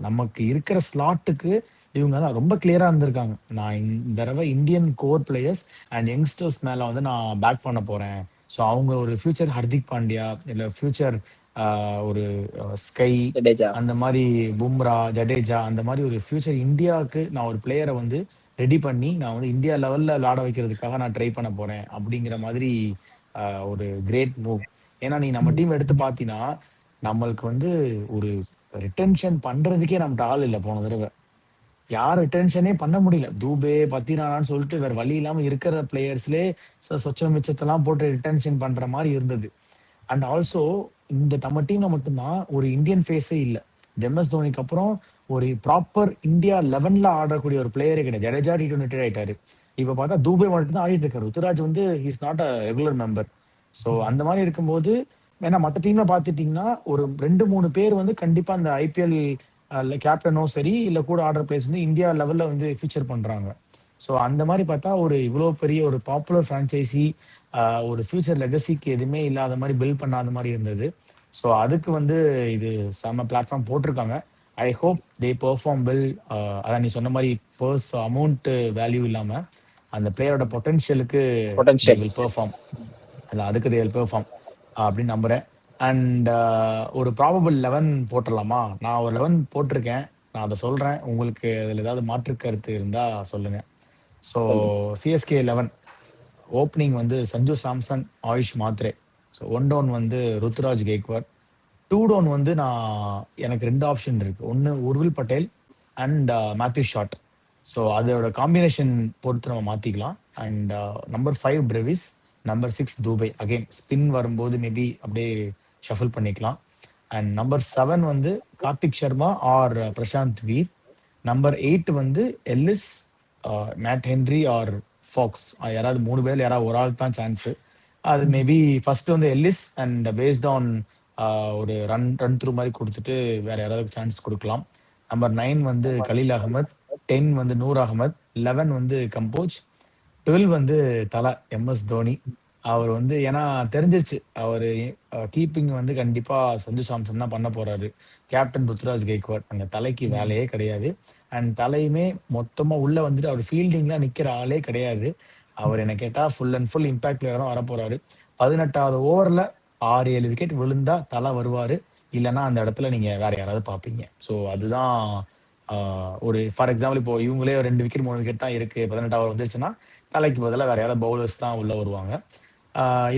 நமக்கு இருக்கிற ஸ்லாட்டுக்கு இவங்க தான் ரொம்ப கிளியரா இருந்திருக்காங்க. நான் இந்த தடவை Indian core players and youngsters மேல வந்து நான் பேக் பண்ண போறேன். ஸோ அவங்க ஒரு ஃபியூச்சர் ஹர்திக் பாண்டியா இல்ல ஃபியூச்சர் ஒரு ஸ்கை, அந்த மாதிரி பும்ரா, ஜடேஜா, அந்த மாதிரி ஒரு ஃபியூச்சர் இந்தியாவுக்கு நான் ஒரு பிளேயரை வந்து ரெடி பண்ணி நான் வந்து இந்தியா லெவல்ல விளையாட வைக்கிறதுக்காக நான் ட்ரை பண்ண போறேன் அப்படிங்கிற மாதிரி ஒரு கிரேட் மூவ். ஏன்னா நீ நம்ம டீம் எடுத்து பார்த்தீங்கன்னா நம்மளுக்கு வந்து ஒரு ரிட்டென்ஷன் பண்றதுக்கே நம்மகிட்ட ஆள் இல்லை. போன தடவை யாரும் ரிட்டென்ஷனே பண்ண முடியல. தூபே, பத்திரானான்னு சொல்லிட்டு வேற வழி இல்லாம இருக்கிற பிளேயர்ஸ்லேயே சொச்ச மிச்சத்தெல்லாம் போட்டு ரிட்டென்ஷன் பண்ற மாதிரி இருந்தது. அண்ட் ஆல்சோ இந்த நம்ம டீம்ல மட்டும்தான் ஒரு இந்தியன் ஃபேஸே இல்லை. எம்எஸ் தோனிக்கு அப்புறம் ஒரு ப்ராப்பர் இந்தியா 11ல ஆடக்கூடிய ஒரு பிளேயரே கிடையாது. ஜடேஜா T20 ஆயிட்டாரு. இப்ப பார்த்தா தூபே மட்டும் தான் ஆடிட்டு இருக்காரு. ருத்துராஜ் வந்து is not a regular member. So அந்த மாதிரி இருக்கும்போது ஏன்னா மற்ற டீம்ல பாத்துட்டீங்கன்னா ஒரு 2-3 பேர் வந்து கண்டிப்பா அந்த ஐபிஎல் கேப்டனோ சரி இல்ல கூட ஆர்டர் பிளேஸ் வந்து இந்தியா லெவல்ல வந்து ஃபீச்சர் பண்றாங்க. ஸோ அந்த மாதிரி பார்த்தா ஒரு இவ்வளோ பெரிய ஒரு பாப்புலர் ஃப்ரான்ச்சைசி ஒரு ஃபியூச்சர் லெகசிக்கு எதுவுமே இல்லாத மாதிரி பில்ட் பண்ணாத மாதிரி இருந்தது. ஸோ அதுக்கு வந்து இது செம்ம பிளாட்ஃபார்ம் போட்டிருக்காங்க. I hope they perform well. அதான் நீ சொன்ன மாதிரி பர்ஸ் அமௌண்ட் வேல்யூ இல்லாம அந்த பிளேயரோட பொட்டன்ஷியலுக்கு வில் பெர்ஃபார்ம். இல்லை அதுக்கு தே வில் பெர்ஃபார்ம் அப்படின்னு நம்புறேன். அண்ட் ஒரு ப்ராபபிள் 11 போட்டுடலாமா? நான் ஒரு 11 போட்டிருக்கேன். நான் அதை சொல்றேன், உங்களுக்கு அதில் ஏதாவது மாற்று கருத்து இருந்தா சொல்லுங்க. ஸோ சிஎஸ்கே 11 ஓப்பனிங் வந்து சஞ்சு சாம்சன், ஆயுஷ் மாத்ரே. ஸோ 1 டவுன் வந்து ருத்துராஜ் கெய்க்வாட். 2 டவுன் வந்து எனக்கு 2 ஆப்ஷன் இருக்கு. ஒன்று Urvil Patel and Matthew Short. So அதோட காம்பினேஷன் பொறுத்து நம்ம மாத்திக்கலாம். And number 5 Brevis, number 6 Dube. Again spin வரும்போது மேபி அப்படியே ஷஃபிள் பண்ணிக்கலாம். அண்ட் நம்பர் 7 வந்து கார்த்திக் சர்மா ஆர் பிரசாந்த் வீர். நம்பர் 8 வந்து Ellis, Matt Henry or Foulkes. யாராவது 3 பேர் யாராவது ஒரு ஆள் தான் சான்ஸ். அது மேபி ஃபர்ஸ்ட் வந்து எல்லிஸ் அண்ட் பேஸ்ட் ஆன் ஒரு ரன் த்ரூ மாதிரி கொடுத்துட்டு வேற யாராவது சான்ஸ் கொடுக்கலாம். நம்பர் 9 வந்து கலீல் அகமத், 10 வந்து நூர் அகமத், 11 வந்து கம்போஜ், 12 வந்து தலை எம்எஸ் தோனி. அவர் வந்து ஏன்னா தெரிஞ்சிருச்சு அவர் கீப்பிங் வந்து கண்டிப்பா சஞ்சு சாம்சன் தான் பண்ண போறாரு. கேப்டன் ருத்ராஜ் கெய்க்வாட் அங்க தலைக்கு வேலையே கிடையாது. அண்ட் தலையுமே மொத்தமா உள்ள வந்துட்டு அவர் ஃபீல்டிங்லாம் நிக்கிற ஆளே கிடையாது. அவர் என்ன கேட்டா full and full impact player தான் வரப்போறாரு. 18வது ஓவர்ல 6-7 விக்கெட் விழுந்தா தலை வருவாரு. இல்லைன்னா அந்த இடத்துல நீங்க வேற யாராவது பார்ப்பீங்க. ஸோ அதுதான் ஒரு ஃபார் எக்ஸாம்பிள் இப்போ இவங்களே 2 விக்கெட் 3 விக்கெட் தான் இருக்கு, 18 ஓவர் வந்துருச்சுன்னா தலைக்கு பதிலாக வேற யாராவது பவுலர்ஸ் தான் உள்ள வருவாங்க.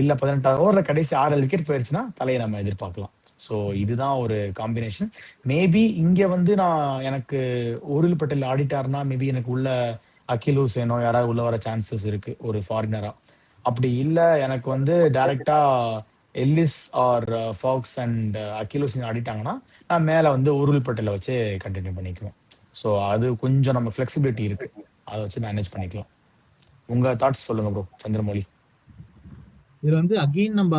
இல்ல 18 ஓவர்ல கடைசி 6 விக்கெட் போயிடுச்சுன்னா தலையை நம்ம எதிர்பார்க்கலாம். ஸோ இதுதான் ஒரு காம்பினேஷன். மேபி இங்க வந்து நான் எனக்கு ஊரில் பட்டேல் ஆடிட்டார்னா மேபி எனக்கு உள்ள அகில் ஹுசேனோ யாராவது உள்ள வர சான்சஸ் இருக்கு ஒரு ஃபாரினரா. அப்படி இல்ல எனக்கு வந்து டைரக்டா Ellis or Fox and Akeal Hosein ஆடிட்டாங்கன்னா நான் மேல வந்து ஊருல் பட்டேலை வச்சு கண்டினியூ பண்ணிக்குவேன். ஸோ அது கொஞ்சம் நம்ம ஃபிளெக்சிபிலிட்டி இருக்கு, அதை வச்சு மேனேஜ் பண்ணிக்கலாம். உங்க தாட்ஸ் சொல்லுங்க ப்ரோ சந்திரமௌலி. இதுல வந்து அகெயின் நம்ம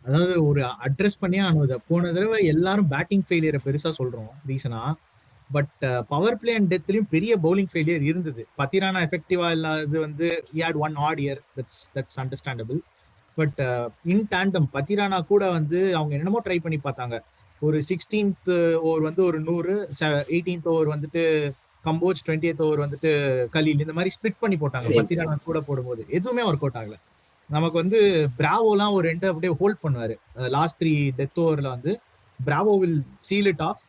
அதாவது ஒரு அட்ரஸ் பண்ணியே ஆனது. போன தடவை எல்லாரும் பேட்டிங் ஃபெயிலியரை பெருசா சொல்றோம் ரீசனா. பட் பவர் பிளே அண்ட் டெத்லயும் பெரிய பவுலிங் ஃபெயிலியர் இருந்தது. பத்திரானா எஃபெக்டிவா இல்லாதது வந்து he had one odd year, that's understandable. But in tandem Pathirana கூட வந்து அவங்க என்னமோ ட்ரை பண்ணி பார்த்தாங்க. ஒரு 16th ஓவர் வந்து ஒரு 100, 18th ஓவர் வந்துட்டு கம்போஜ், 20th ஓவர் வந்துட்டு கலீல், இந்த மாதிரி ஸ்பிளிட் பண்ணி போட்டாங்க. பத்திரானா கூட போடும்போது எதுவுமே ஒர்க் அவுட் ஆகல. நமக்கு வந்து பிராவோலாம் ஒரு 2 அப்படியே ஹோல்ட் பண்ணுவாரு. லாஸ்ட் 3 டெத் ஓவர்ல வந்து Bravo will seal it of.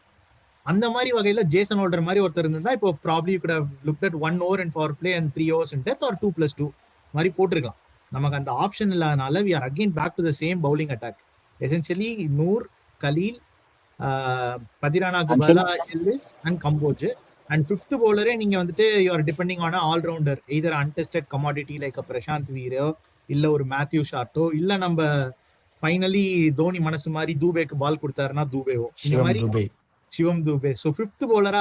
அந்த மாதிரி வகையில ஜேசன் ஹோல்டர் மாதிரி ஒருத்தர் இருந்தா இப்போ probably could have looked at 1 over in power play and 3 overs in death or 2+2 மாதிரி போட்டிருக்கலாம். நமக்கு அந்த ஆப்ஷன் இல்லாதனால we are again back to the same bowling attack. Essentially Noor, Khaleel, பதிரானாக்கு பதிலா Ellis and Kamboj. And 5th bowler நீங்க வந்துட்டு you are depending on a all rounder, either untested commodity like a Prashanth Viro இல்ல ஒரு மேத்யூ ஷார்ட்டோ, இல்ல நம்ம ஃபைனலி தோனி மனசு மாதிரி தூபேக்கு பால் கொடுத்தாருன்னா தூபேவோ, இந்த மாதிரி சிவம் தூபே. ஸோ 5th bowler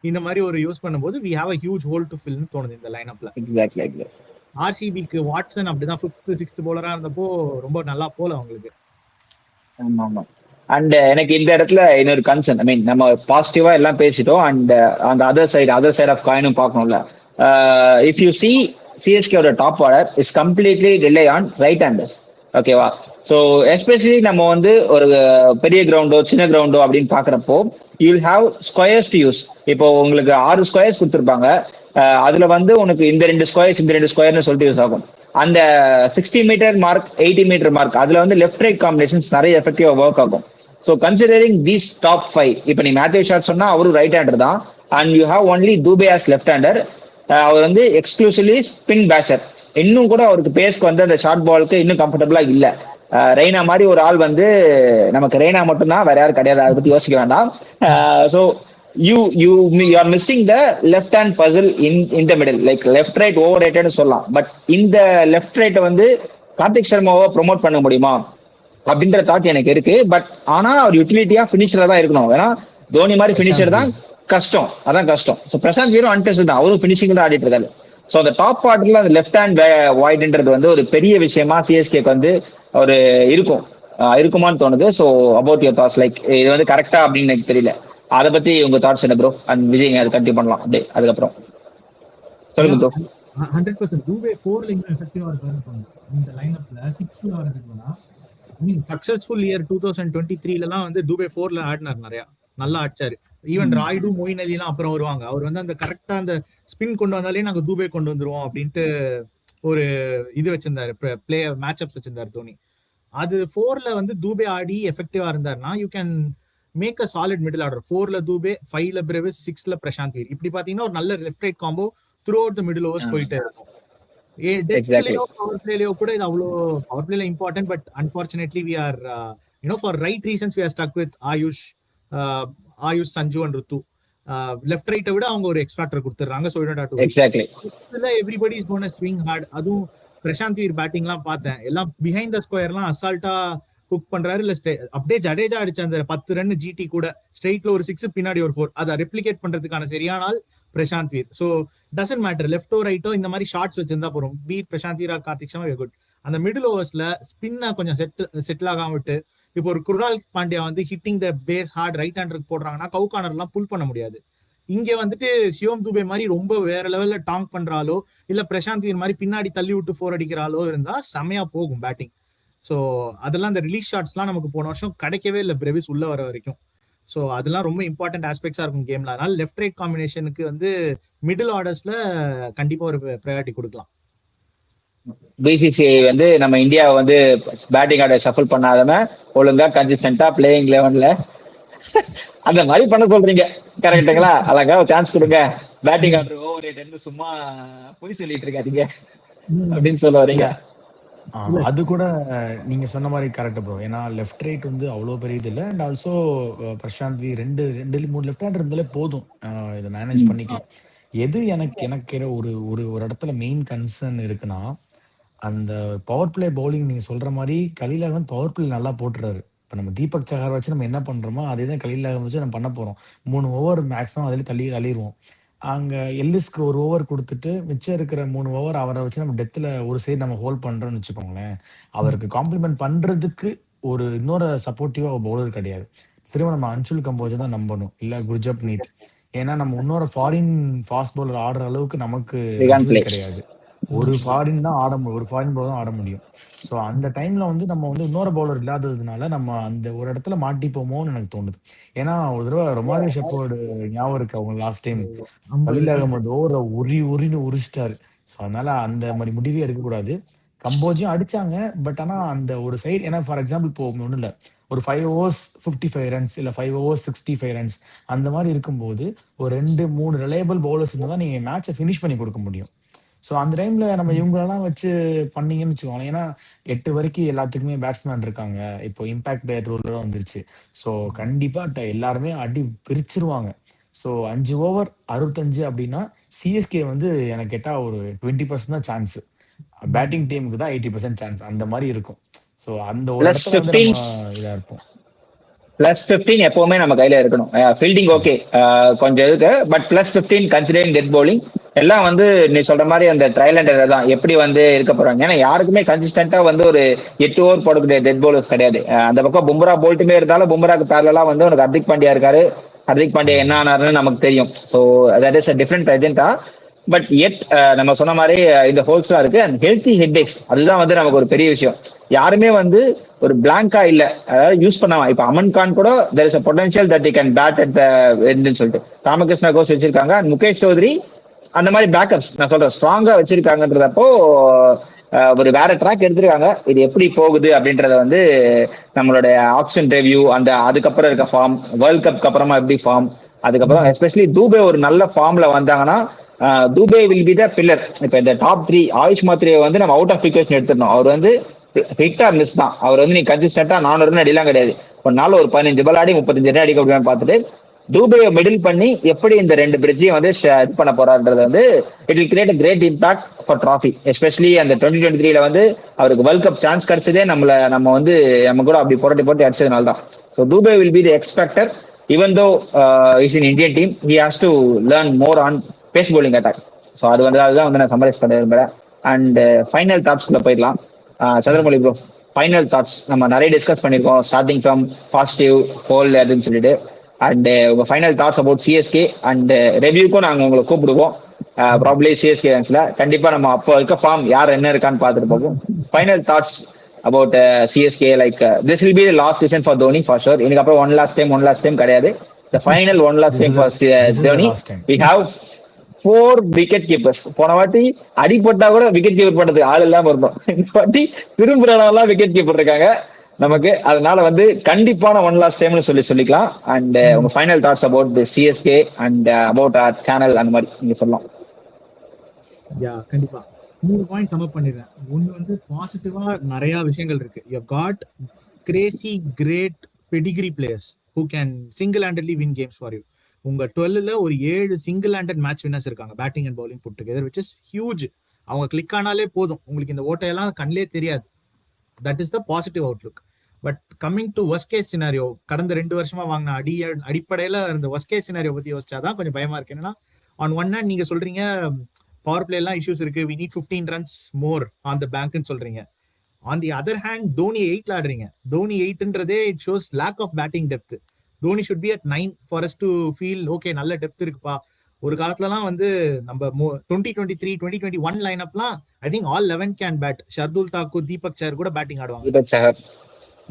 இந்த மாதிரி ஒரு யூஸ் பண்ணும்போது we have a huge hole to fill னு தோணுது இந்த லைனப்ல. எக்ஸாக்ட்லி. ஆர்சிபிக்கு வாட்சன் அப்படிதான் 5th 6th bowler இருந்தப்போ ரொம்ப நல்லா போல அவங்களுக்கு. ஆமா. அண்ட் எனக்கு இந்த இடத்துல இன்னொரு கன்சர்ன், ஐ மீன் நம்ம பாசிட்டிவா எல்லாம் பேசிட்டோம். அண்ட் அந்த அதர் சைட் ஆஃப் காயினும் பார்க்கணும்ல. இஃப் யூ சி சிஎஸ்கேவோட top order is completely rely on right handers. ஓகேவா? ஸோ எஸ்பெஷலி நம்ம வந்து ஒரு பெரிய கிரவுண்டோ சின்ன கிரவுண்டோ அப்படின்னு பாக்குறப்போ you will have squares to use. இப்போ உங்களுக்கு 6 ஸ்கொயர்ஸ் கொடுத்துருப்பாங்க. அதுல வந்து உனக்கு இந்த 2 ஸ்கொயர்னு சொல்லிட்டு யூஸ் ஆகும். அந்த 60 மீட்டர் மார்க், 80 மீட்டர் மார்க், அதுல வந்து லெஃப்ட் ரைட் காம்பினேஷன்ஸ் நிறைய எஃபெக்டிவா ஒர்க் ஆகும். ஸோ கன்சிடரிங் தீஸ் டாப் 5, இப்போ நீ மேத்யூ ஷாட் சொன்னா அவரும் ரைட் ஹேண்டர் தான். And you have only Dube as left hander. அவர் வந்து எக்ஸ்க்ளூசிவ்லி ஸ்பின் பேஷர். இன்னும் கூட அவருக்கு பேஸ்க்கு வந்து அந்த ஷார்ட் பாலுக்கு இன்னும் கம்ஃபர்டபுளா இல்ல. ரெய்னா மாதிரி ஒரு ஆள் வந்து நமக்கு ரெய்னா மட்டும்தான், வேற யாரும் கிடையாது, அதை பத்தி யோசிக்க வேண்டாம். So you are missing the left hand puzzle in the middle, like left right overrated சொல்லலாம். பட் இந்த லெஃப்ட் ரைட்டை வந்து கார்த்திக் சர்மாவை ப்ரொமோட் பண்ண முடியுமா அப்படின்ற தாட் எனக்கு இருக்கு. பட் ஆனா அவர் யூட்டிலிட்டியா பினிஷரா தான் இருக்கணும். ஏன்னா தோனி மாதிரி பினிஷர் தான் கஷ்டம், அதான் கஷ்டம். ஸோ பிரசாந்த் வீரும் அன்டெஸ்ட் தான், அவரும் பினிஷிங் தான் ஆடிட்டு இருக்காரு. ஸோ அந்த டாப் ஆர்டர்ல அந்த லெஃப்ட் ஹேண்ட் வாய்டுன்றது வந்து ஒரு பெரிய விஷயமா சிஎஸ்கேக்கு வந்து ஒரு இருக்குமான்னு தோணுது. So about your thoughts, like இது வந்து கரெக்டா அப்படின்னு எனக்கு தெரியல. அதை பத்தி உங்க தாட்ஸ் என்ன ப்ரோ? அண்ட் விஜய் அது கண்டினியூ பண்ணலாம் அப்படியே. அதுக்கப்புறம் சொல்லுங்க ப்ரோ. 100% தூபே 4ல இன்னும் எஃபெக்டிவா இருக்காரு இந்த லைனப்ல. 6ல வரதுக்குனா ஐ மீன் சக்சஸ்ஃபுல் இயர் 2023லலாம் வந்து தூபே 4ல ஆடினார், நிறைய நல்லா ஆடிச்சாரு. ஈவன் ராய்டு, மொயின் அலி எல்லாம் அப்புறம் வருவாங்க. அவர் வந்து அந்த கரெக்டா அந்த ஸ்பின் கொண்டு வந்தாலே நாங்க தூபே கொண்டு வந்துருவோம் அப்படின்ட்டு ஒரு இது வச்சிருந்தாரு, பிளே மேட்ச் அப்ஸ் வச்சிருந்தாரு தோனி. அது 4ல வந்து தூபே ஆடி எஃபெக்டிவா இருந்தாருன்னா you can make a solid middle order. 4ல தூபே, 5ல பிரேவிஸ், 6ல பிரசாந்த் வீர். இப்படி பாத்தீங்கன்னா ஒரு நல்ல left right combo throughout the middle overs போயிட்டே இருக்கும். டெத்லயோ பவர் பிளேலயோ கூட இது அவ்வளோ பவர் பிளேல important. But unfortunately we are for right reasons we are stuck with Ayush, Sanju and Ruthu. Left ரைட்டை விட அவங்க ஒரு எக்ஸ்ட்ராக்டர் கொடுத்துறாங்க. So exactly everybody is gonna swing hard. அதுவும் பிரசாந்த் வீர் பேட்டிங்லாம் பார்த்தேன், எல்லாம் பிஹைண்ட் த ஸ்கொயர்லாம் அசால்ட்டா குக் பண்றாரு. இல்ல அப்படியே ஜடேஜா அடிச்ச அந்த 10 ரன் ஜிடி கூட ஸ்ட்ரெயிட்ல ஒரு 6 பின்னாடி ஒரு 4 அதை ரெப்ளிகேட் பண்றதுக்கான சரியான ஆள் Prashant Veer. So doesn't matter லெஃப்டோ ரைட்டோ இந்த மாதிரி ஷார்ட்ஸ் வச்சிருந்தா போறோம். பீட் பிரசாந்த் வீரா கார்த்திக் சர்மா குட். அந்த மிடில் ஓவர்ஸ்ல ஸ்பின்னை கொஞ்சம் செட்டில் ஆகாம விட்டு இப்போ ஒரு குருணால் பாண்டியா வந்து hitting the pace hard right ஹேண்டருக்கு போடுறாங்கன்னா கவு கார்னர்லாம் புல் பண்ண முடியாது. இங்க வந்துட்டு சிவம் துபே மாதிரி ரொம்ப வேற லெவல்ல டாங் பண்றாலோ இல்ல பிரசாந்த் வீர் மாதிரி பின்னாடி தள்ளி விட்டு 4 அடிக்கிறாலோ இருந்தா செமையா போகும் பேட்டிங். ஸோ அதெல்லாம் அந்த ரிலீஸ் ஷாட்ஸ்லாம் நமக்கு போன வருஷம் கிடைக்கவே இல்லை பிரேவிஸ் உள்ள வர வரைக்கும். ஸோ அதெல்லாம் ரொம்ப இம்பார்ட்டன்ட் ஆஸ்பெக்ட்ஸா இருக்கும் கேம்ல. அதனால லெஃப்ட் ரைட் காம்பினேஷனுக்கு வந்து மிடில் ஆர்டர்ஸ்ல கண்டிப்பா ஒரு ப்ரையாரிட்டி கொடுக்கலாம். பிசிசிஐ வந்து நம்ம இந்தியாவை வந்து பேட்டிங் ஆர்டர் ஷஃபிள் பண்ணாதம ஒழுங்கா கன்சிஸ்டன்டா பிளேயிங் லெவன்ல அந்த மாதிரி பண்ண சொல்றீங்க கரெக்டுங்களா? அழகா சான்ஸ் கொடுங்க, பேட்டிங் ஆர்டர் ஓவர் ரேட் சும்மா போய் சொல்லிட்டு இருக்காதீங்க அப்படின்னு சொல்ல வரீங்க. அது கூட நீங்க சொன்ன மாதிரி கரெக்ட் ப்ரோ. ஏன்னா லெஃப்ட் ரைட் வந்து அவ்வளோ பெரிய இது இல்லை. And also Prashant V 2 3 left hander இருந்தாலே போதும், இதை மேனேஜ் பண்ணிக்கலாம். எது எனக்கு ஒரு ஒரு ஒரு இடத்துல மெயின் கன்சர்ன் இருக்குன்னா, அந்த பவர் பிளே பவுலிங் நீங்க சொல்ற மாதிரி கலீல் அகமது பவர் பிளே நல்லா போட்டுறாரு. இப்போ நம்ம தீபக் சஹார் வச்சு நம்ம என்ன பண்றோமோ அதே தான் கலீல் அகமது வச்சு நம்ம பண்ண போறோம். 3 ஓவர் மேக்ஸிமம் அதில் தள்ளிடுவோம். அங்க எல்லிஸ்க்கு ஒரு ஓவர் கொடுத்துட்டு மிச்சம் இருக்கிற 3 ஓவர் அவரை வச்சு நம்ம டெத்தில் ஒரு சைடு நம்ம ஹோல்ட் பண்றோம்னு வச்சுக்கோங்களேன். அவருக்கு காம்ப்ளிமெண்ட் பண்றதுக்கு ஒரு இன்னொரு சப்போர்ட்டிவா பவுலர் கிடையாது. திரும்ப நம்ம அன்சுல் கம்போஜை தான் நம்பணும், இல்ல குர்ஜப்னீத். ஏன்னா நம்ம இன்னொரு ஃபாரின் ஃபாஸ்ட் பவுலர் ஆடுற அளவுக்கு நமக்கு கிடையாது. ஒரு ஃபாரின் தான் ஒரு ஃபாரின் பவுலர் தான் ஆட முடியும். ஸோ அந்த டைம்ல வந்து நம்ம வந்து இன்னொரு பவுலர் இல்லாததுனால நம்ம அந்த ஒரு இடத்துல மாட்டிப்போமோன்னு எனக்கு தோணுது. ஏன்னா ஒரு தடவை ரொமாரியோ ஷெப்பர்டு ஞாபகம் இருக்கு, அவங்க லாஸ்ட் டைம் கலீல் அகமது ஓவரை உரின்னு உரிச்சிட்டாரு. ஸோ அதனால அந்த மாதிரி முடிவே எடுக்கக்கூடாது. கம்போஜும் அடிச்சாங்க, பட் ஆனா அந்த ஒரு சைடு, ஏன்னா ஃபார் எக்ஸாம்பிள் இப்போ ஒன்றும் இல்லை, ஒரு 5 ஓவர்ஸ் 55 ரன்ஸ் இல்ல 5 ஓவர்ஸ் 65 ரன்ஸ் அந்த மாதிரி இருக்கும்போது ஒரு 2 3 ரிலையபிள் பவுலர்ஸ் இருந்தால் தான் நீங்க மேட்சை ஃபினிஷ் பண்ணி கொடுக்க முடியும். ஸோ அந்த டைம்ல நம்ம இவங்களெல்லாம் வச்சு பண்ணீங்கன்னு வச்சுக்கோங்களேன். ஏன்னா 8 வரைக்கும் எல்லாத்துக்குமே பேட்ஸ்மேன் இருக்காங்க. இப்போ இம்பாக்ட் பிளேயர் ரூல் வந்துருச்சு. ஸோ கண்டிப்பா எல்லாருமே அடி பிரிச்சிருவாங்க. ஸோ 5 ஓவர் 65 அப்படின்னா சிஎஸ்கே வந்து எனக்கு கேட்டா ஒரு 20% தான் சான்ஸ், பேட்டிங் டீமுக்கு தான் 80% சான்ஸ், அந்த மாதிரி இருக்கும். ஸோ அந்த ஒரு இடத்துல வந்து நம்ம இதா இருப்போம். +15 எப்பவுமே நம்ம கையில இருக்கணும். ஃபீல்டிங் ஓகே கொஞ்சம் இருக்கு, பட் +15 கன்சிடரிங் டெத் பவுலிங் எல்லாம் வந்து நீ சொல்ற மாதிரி அந்த ட்ரையல் அண்ட் எரர் தான் எப்படி வந்து இருக்க போறாங்க. ஏன்னா யாருக்குமே கன்சிஸ்டன்டா வந்து ஒரு 8 ஓவர் போடக்கூடிய டெத் பவுலர்ஸ் கிடையாது. அந்த பக்கம் பும்ரா போல்ட்டுமே இருந்தாலும் பும்ராக்கு பேரலா வந்து உனக்கு ஹர்திக் பாண்டியா இருக்காரு. ஹர்திக் பாண்டியா என்ன ஆனாருன்னு நமக்கு தெரியும். So that is a different agenda. But at நம்ம சொன்ன மாதிரி இந்த ஹோல்ஸ்லாம் இருக்கு. அண்ட் ஹெல்த்தி ஹெட்ஏக்ஸ் அதுதான் வந்து நமக்கு ஒரு பெரிய விஷயம். யாருமே வந்து ஒரு பிளாங்கா இல்ல, அதாவது யூஸ் பண்ணாம. இப்ப அமன் கான் கூட there is a potential that he can bat at the end ன்னு சொல்லிட்டு ராமகிருஷ்ணா கோஷ் வச்சிருக்காங்க. முகேஷ் சௌத்ரி அந்த மாதிரி பேக்கப்ஸ் நான் சொல்றேன் ஸ்ட்ராங்கா வச்சிருக்காங்கன்றதப்போ ஒரு வேற ட்ராக் எடுத்திருக்காங்க. இது எப்படி போகுது அப்படின்றத வந்து நம்மளுடைய ஆப்ஷன் ரிவ்யூ, அந்த அதுக்கப்புறம் இருக்க ஃபார்ம், வேர்ல்ட் கப்க்கு அப்புறமா எப்படி ஃபார்ம், அதுக்கப்புறம் எஸ்பெஷலி தூபே ஒரு நல்ல ஃபார்ம்ல வந்தாங்கன்னா Dube will be the pillar. இப்ப இந்த டாப் 3 ஆயுஷ் மாத்ரே வந்து நம்ம அவுட் ஆஃப் ஈக்குவேஷன் எடுத்துடணும். அவர் வந்து ஹிட் ஆர் மிஸ் தான். அவர் வந்து நீ கன்சிஸ்டன்டா 400 ரன் அடிலாம் கிடையாது. ஒரு நாள் ஒரு 15 பால் ஆடி 35 ரன் அடிக்க முடியும்னு பார்த்துட்டு தூபையை மிடில் பண்ணி எப்படி இந்த 2 பிரிட்ஜையும் வந்து இது பண்ண போறாருன்றது வந்து it will create a great impact for trophy. Especially அந்த 2023 வந்து அவருக்கு வேர்ல்ட் கப் சான்ஸ் கிடைச்சதே நம்ம வந்து நம்ம கூட அப்படி போராட்டி அடிச்சதுனால தான். So Dube will be the X factor. Even though is in Indian team, he has to learn more on pace bowling attack. So அதுதான் வந்து நான் சம்மரைஸ் பண்ண விரும்புறேன். அண்ட் ஃபைனல் தாட்ஸ்குள்ள போயிடலாம். சந்திரமௌலி ப்ரோ, ஃபைனல் தாட்ஸ் நம்ம நிறைய டிஸ்கஸ் பண்ணிருக்கோம், ஸ்டார்டிங் ஃப்ரம் பாசிட்டிவ் ஹோல் அப்படின்னு சொல்லிட்டு. அண்ட் உங்க final thoughts about CSK and ரெவ்யூக்கும் நாங்கள் உங்களை கூப்பிடுவோம். ப்ராப்ளி சிஎஸ்கே கண்டிப்பா நம்ம அப்போ இருக்க ஃபார்ம் யார் என்ன இருக்கான்னு பார்த்துட்டு போவோம். Final thoughts about CSK, like this will be the last season for Dhoni for sure. இதுக்கு அப்புறம் ஒன் லாஸ்ட் டைம் கிடையாது. The final one last time for Dhoni. We have 4 wicket keepers. போன வாட்டி அடிப்பட்டா கூட விக்கெட் கீப்பர் பண்றதுக்கு ஆள் இல்லாம இருந்தோம். இந்த வாட்டி திரும்புறவங்க விக்கெட் கீப்பர் இருக்காங்க நமக்கு. அதனால வந்து கண்டிப்பான ஒன் லாஸ்ட் டைம்னு சொல்லிக்கலாம். அண்ட் உங்க final thoughts about the CSK and about our channel அந்த மாதிரி நீங்க சொல்லலாம். கண்டிப்பா 3 பாயிண்ட் சம் அப் பண்ணிடுறேன். ஒன்னு வந்து பாசிட்டிவா நிறைய விஷயங்கள் இருக்கு. You have got crazy great pedigree players who can single-handedly win games for you. உங்க 12ல ஒரு 7 single-handed match winners இருக்காங்க, batting and bowling put together, which is huge அவங்க கிளிக் ஆனாலே போதும், உங்களுக்கு இந்த ஓட்டையெல்லாம் கண்ணிலே தெரியாது. That is the positive outlook. But coming to worst case scenario, கடந்த 2 வருஷமா வாங்கின அடிப்படையில இந்த ஒர்ஸ்ட் கேஸ் சினாரியோ பத்தி யோசிச்சாதான் கொஞ்சம் பயமா இருக்கு. என்னன்னா ஆன் ஒன் ஹேண்ட் நீங்க சொல்றீங்க பவர் பிளே எல்லாம் இஷ்யூஸ் இருக்கு, we need 15 runs more on the bankன்னு சொல்றீங்க. On the other hand Dhoni 8ல ஆடுறீங்க. தோனி 8ன்றதே it shows lack of batting depth. Dhoni should be at 9 for us to feel okay நல்ல டெப்த் இருக்குப்பா. ஒரு காலத்துலலாம் வந்து நம்ம 2023 2021 லைனப்லாம் I think all 11 can bat. Shardul Thakur, Deepak Chahar கூட பேட்டிங் ஆடுவாங்க.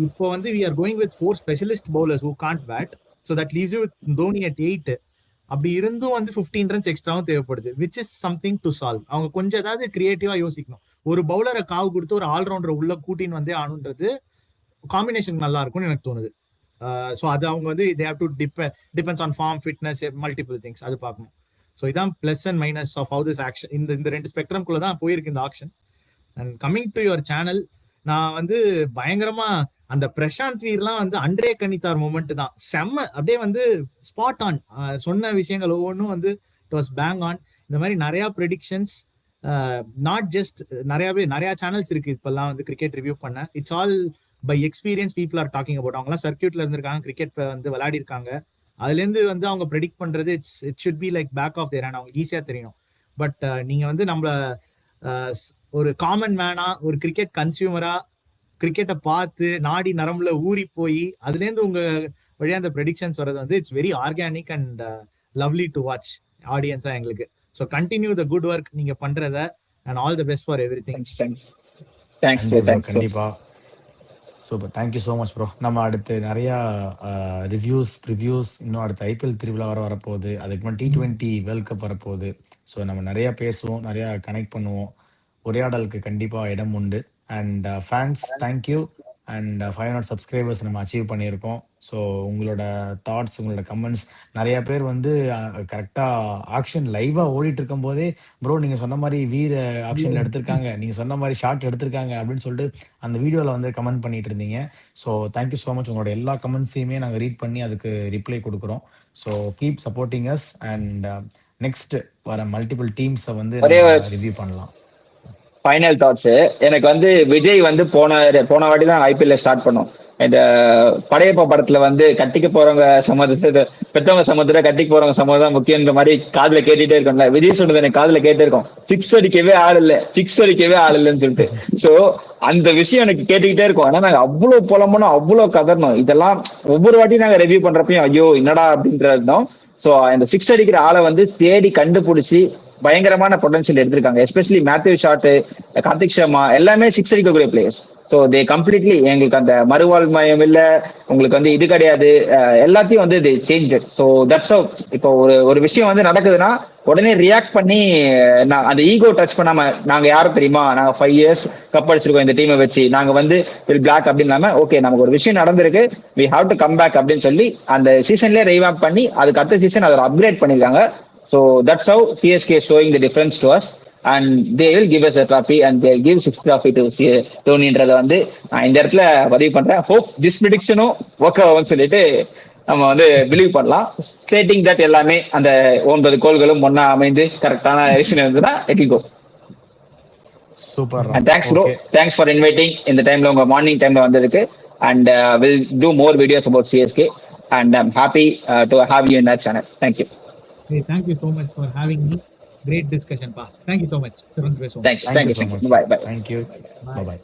இப்போ வந்து we are going with 4 specialist bowlers who can't bat, so that leaves you with Dhoni at 8. அப்படி இருந்தும் வந்து 15 runs எக்ஸ்ட்ராவும் தேவைப்படுது, which is something to solve. அவங்க கொஞ்சம் ஏதாவது கிரியேட்டிவா யோசிக்கணும். ஒரு பவுலரை காவு கொடுத்து ஒரு ஆல்ரவுண்டரை உள்ள கூட்டின்னு வந்தே ஆனுன்றது காம்பினேஷன் நல்லா இருக்கும்னு எனக்கு தோணுது. ஸோ அது அவங்க வந்து they have to depends on form, fitness, multiple things அது பார்க்கணும். ஸோ இதான் plus and minus of how this auction இந்த 2 ஸ்பெக்ட்ரம்குள்ள தான் போயிருக்கு இந்த auction. And coming to your channel, நான் வந்து பயங்கரமா அந்த பிரசாந்த் வீர்லாம் வந்து அண்ட்ரே கனிதார் மூமெண்ட் தான் செம்ம, அப்படியே வந்து ஸ்பாட் ஆன். சொன்ன விஷயங்கள் ஒவ்வொன்றும் வந்து இட் வாஸ் பேங் ஆன். இந்த மாதிரி நிறைய ப்ரெடிக்ஷன்ஸ், நாட் ஜஸ்ட் நிறைய சேனல்ஸ் இருக்கு இப்பெல்லாம் வந்து கிரிக்கெட் ரிவ்யூ பண்ண. It's all by experience people are talking about. அவங்கலாம் சர்க்கியூட்ல இருந்திருக்காங்க, கிரிக்கெட் வந்து விளையாடி இருக்காங்க. அதுல இருந்து வந்து அவங்க ப்ரெடிக்ட் பண்றது it should be like back of their hand, அவங்க ஈஸியா தெரியணும். பட் நீங்க வந்து நம்மள ஒரு காமன் மேனா, ஒரு கிரிக்கெட் கன்சியூமரா கிரிக்கெட்டை பார்த்து நாடி நரம்புல ஊறி போய் அதுல இருந்து உங்க வழியா அந்த ப்ரெடிக்ஷன்ஸ் வர்றது வந்து it's very organic and lovely to watch ஆடியன்ஸா எங்களுக்கு. So continue the good work நீங்க பண்றத, and all the best for everything. கண்டிப்பா super, thank you so much bro. நம்ம அடுத்து நிறைய ரிவ்யூஸ் இன்னும் அடுத்து ஐபிஎல் திருவிழா வரப்போகுது, அதுக்கு முன்னாடி T20 வேர்ல்ட் கப் வரப்போகுது. ஸோ நம்ம நிறைய பேசுவோம், நிறைய கனெக்ட் பண்ணுவோம், உரையாடலுக்கு கண்டிப்பா இடம் உண்டு. And fans thank you. And 500 subscribers நம்ம அச்சீவ் பண்ணியிருக்கோம். ஸோ உங்களோட தாட்ஸ், உங்களோட கமெண்ட்ஸ், நிறைய பேர் வந்து கரெக்டாக ஆக்ஷன் லைவாக ஓடிட்டு இருக்கும் போதே ப்ரோ நீங்கள் சொன்ன மாதிரி வீர ஆக்ஷனில் எடுத்திருக்காங்க, நீங்கள் சொன்ன மாதிரி ஷார்ட் எடுத்திருக்காங்க அப்படின்னு சொல்லிட்டு அந்த வீடியோவில் வந்து கமெண்ட் பண்ணிட்டு இருந்தீங்க. So thank you so much. உங்களோட எல்லா கமெண்ட்ஸையுமே நாங்கள் ரீட் பண்ணி அதுக்கு ரிப்ளை கொடுக்குறோம். So keep supporting us. And next வர மல்டிபிள் டீம்ஸை வந்து ரிவ்யூ பண்ணலாம். ஃபைனல் தாட்ஸ், எனக்கு வந்து விஜய் வந்து போன வாட்டி தான் ஐபிஎல்ல ஸ்டார்ட் பண்ணோம். இந்த படையப்பா படத்துல வந்து கட்டிக்க போறவங்க சம்மதத்தை பெற்றவங்க சம்மதத்தை கட்டிக்க போறவங்க சம்மதம் முக்கியன்ற மாதிரி காதுல கேட்டுட்டே இருக்கோம்ல. விஜய் சொன்னது எனக்கு காதுல கேட்டே இருக்கோம், சிக்ஸ் அடிக்கவே ஆள் இல்லைன்னு சொல்லிட்டு. சோ அந்த விஷயம் எனக்கு கேட்டுக்கிட்டே இருக்கும். ஆனா நாங்க அவ்வளவு புலம்பணும், அவ்வளவு கதறணும். இதெல்லாம் ஒவ்வொரு வாட்டியும் நாங்க ரிவ்யூ பண்றப்பையும் ஐயோ என்னடா அப்படின்றதும். சோ இந்த சிக்ஸ் அடிக்கிற ஆளை வந்து தேடி கண்டுபிடிச்சி பயங்கரமான பொட்டன்ஷியல் எடுத்திருக்காங்க. Especially Matthew Short, Kartik Sharma எல்லாமே சிக்ஸ் அடிக்கக்கூடிய பிளேயர்ஸ். ஸோ தே கம்ப்ளீட்லி எங்களுக்கு அந்த மறுவாழ்மயம் இல்லை, உங்களுக்கு வந்து இது கிடையாது, எல்லாத்தையும் வந்து they change. So that's how. இப்போ ஒரு விஷயம் வந்து நடக்குதுன்னா உடனே ரியாக்ட் பண்ணி அந்த ஈகோ டச் பண்ணாம, நாங்க யாரும் தெரியுமா, நாங்க 5 years கப் அடிச்சிருக்கோம் இந்த டீமை வச்சு, நாங்க வந்து பிளாக் அப்படின்னு இல்லாம ஓகே நமக்கு ஒரு விஷயம் நடந்திருக்கு, we have to come back அப்படின்னு சொல்லி அந்த சீசன்லேயே ரிவாம்ப் பண்ணி அதுக்கு அடுத்த சீசன் அதை அப்கிரேட் பண்ணிருக்காங்க. So that's how CSK is showing the difference to us, and they will give us a trophy and they'll give 6th trophy to Dhoniன்றத வந்து நான் இந்த இடத்துல பதிவு பண்றேன். hope this prediction work ஆகும்னு சொல்லிட்டு நம்ம வந்து பிலீவ் பண்ணலாம். ஸ்டேட்டிங் தட் எல்லாமே அந்த 9 கோல்களும் ஒன்னா அமைந்து கரெக்டான ரீசன் இருந்ததுன்னா it will go. Super. And thanks bro, thanks for inviting இந்த டைம்ல உங்க மார்னிங் டைம்ல வந்திருக்கு. And we'll do more videos about CSK and I'm happy to have you in that channel. Thank you. Hey, thank you so much for having me. Great discussion, pa. Thank you so much. Thank you so much. Bye. Thank you. Bye bye.